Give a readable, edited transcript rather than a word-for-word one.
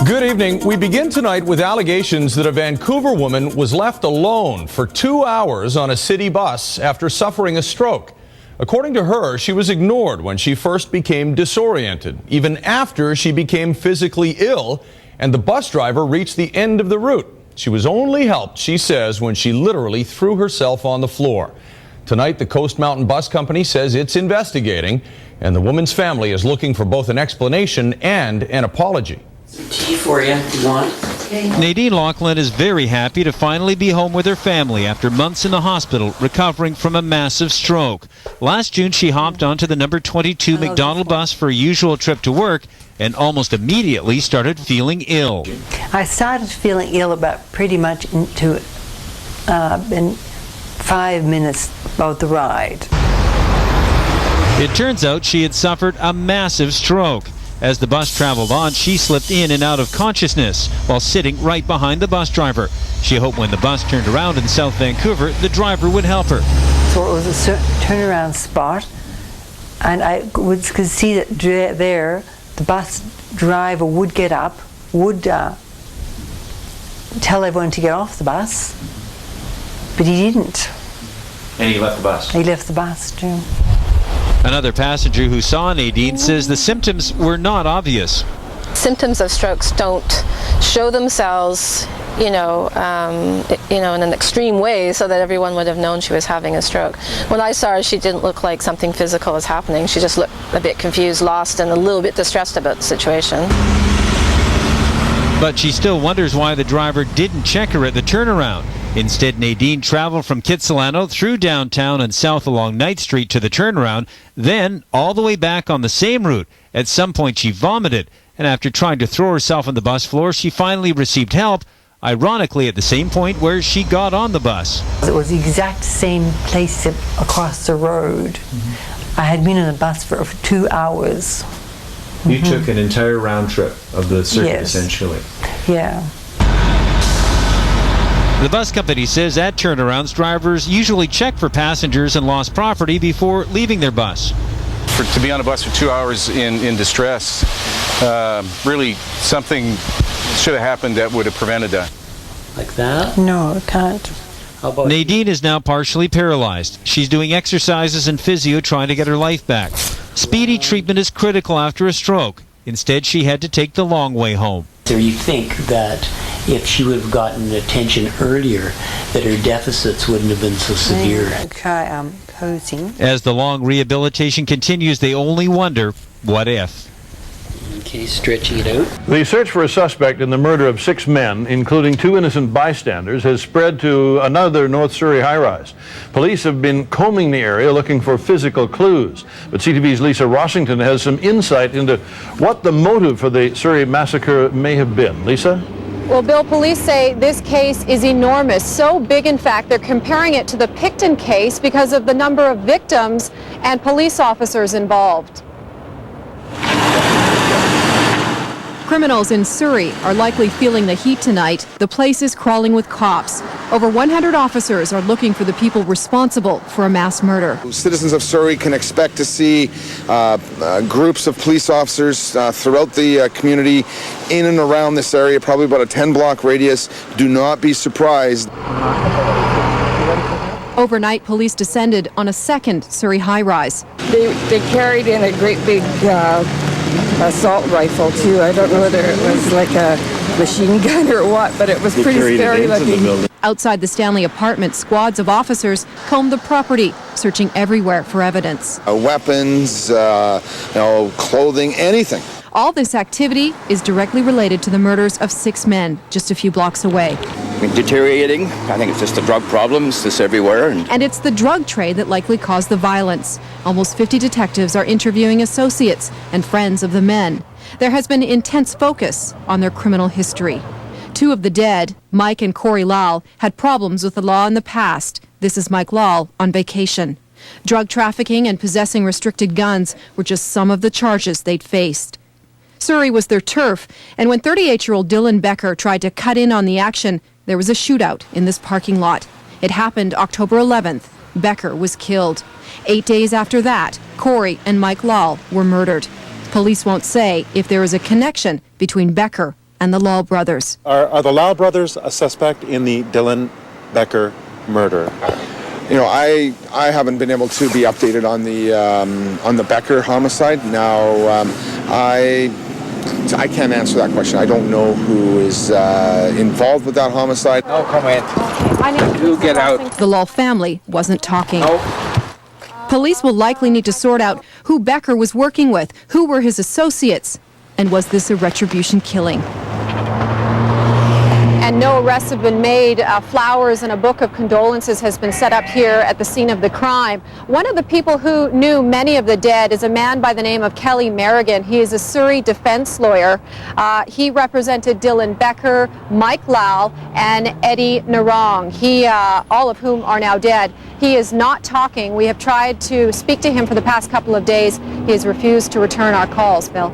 Good evening. We begin tonight with allegations that a Vancouver woman was left alone for 2 hours on a city bus after suffering a stroke. According to her, she was ignored when she first became disoriented, even after she became physically ill, and the bus driver reached the end of the route. She was only helped, she says, when she literally threw herself on the floor. Tonight, the Coast Mountain Bus Company says it's investigating, and the woman's family is looking for both an explanation and an apology. Tea for you if you want. Nadine Laughlin is very happy to finally be home with her family after months in the hospital recovering from a massive stroke. Last June, she hopped onto the number 22 McDonald bus for a usual trip to work and almost immediately started feeling ill. I started feeling ill about pretty much into in 5 minutes of the ride. It turns out she had suffered a massive stroke. As the bus traveled on, she slipped in and out of consciousness while sitting right behind the bus driver. She hoped when the bus turned around in South Vancouver, the driver would help her. So it was a certain turnaround spot, and I could see that there, the bus driver would get up, would tell everyone to get off the bus, but he didn't. And he left the bus? He left the bus, too. Another passenger who saw Nadine says the symptoms were not obvious. Symptoms of strokes don't show themselves, in an extreme way so that everyone would have known she was having a stroke. When I saw her, she didn't look like something physical was happening. She just looked a bit confused, lost, and a little bit distressed about the situation. But she still wonders why the driver didn't check her at the turnaround. Instead, Nadine traveled from Kitsilano through downtown and south along Ninth Street to the turnaround, then all the way back on the same route. At some point, she vomited, and after trying to throw herself on the bus floor, she finally received help, ironically at the same point where she got on the bus. It was the exact same place across the road. I had been on the bus for 2 hours. You took an entire round trip of the circuit, essentially. Yeah. The bus company says at turnarounds, drivers usually check for passengers and lost property before leaving their bus. To be on a bus for 2 hours in distress, really something should have happened that would have prevented that. Like that? No, it can't. How about Nadine is now partially paralyzed. She's doing exercises and physio trying to get her life back. Speedy treatment is critical after a stroke. Instead, she had to take the long way home. So you think that if she would have gotten attention earlier, that her deficits wouldn't have been so severe? Try posing. As the long rehabilitation continues, they only wonder, what if? Okay, stretching it out. The search for a suspect in the murder of 6 men, including 2 innocent bystanders, has spread to another North Surrey high-rise. Police have been combing the area looking for physical clues. But CTV's Lisa Rossington has some insight into what the motive for the Surrey massacre may have been. Lisa? Well, Bill, police say this case is enormous. So big, in fact, they're comparing it to the Picton case because of the number of victims and police officers involved. Criminals in Surrey are likely feeling the heat tonight. The place is crawling with cops. Over 100 officers are looking for the people responsible for a mass murder. Citizens of Surrey can expect to see groups of police officers throughout the community in and around this area, probably about a 10-block radius. Do not be surprised. Overnight, police descended on a second Surrey high-rise. They carried in a great big assault rifle too. I don't know whether it was like a machine gun or what, but it was pretty scary looking. Outside the Stanley apartment, squads of officers combed the property, searching everywhere for evidence. Weapons, clothing, anything. All this activity is directly related to the murders of 6 men just a few blocks away. Deteriorating. I think it's just the drug problems that's everywhere. And it's the drug trade that likely caused the violence. Almost 50 detectives are interviewing associates and friends of the men. There has been intense focus on their criminal history. 2 of the dead, Mike and Corey Lal, had problems with the law in the past. This is Mike Lal on vacation. Drug trafficking and possessing restricted guns were just some of the charges they'd faced. Surrey was their turf, and when 38-year-old Dylan Becker tried to cut in on the action, there was a shootout in this parking lot. It happened October 11th. Becker was killed. 8 days after that, Corey and Mike Lal were murdered. Police won't say if there is a connection between Becker and the Law brothers. Are the Law brothers a suspect in the Dylan Becker murder? You know, I haven't been able to be updated on the Becker homicide. Now, I can't answer that question. I don't know who is involved with that homicide. No comment. You get out. The Law family wasn't talking. Police will likely need to sort out who Becker was working with, who were his associates, and was this a retribution killing? And no arrests have been made. Flowers and a book of condolences has been set up here at the scene of the crime. One of the people who knew many of the dead is a man by the name of Kelly Merrigan. He is a Surrey defense lawyer. He represented Dylan Becker, Mike Lau, and Eddie Narong, all of whom are now dead. He is not talking. We have tried to speak to him for the past couple of days. He has refused to return our calls, Bill.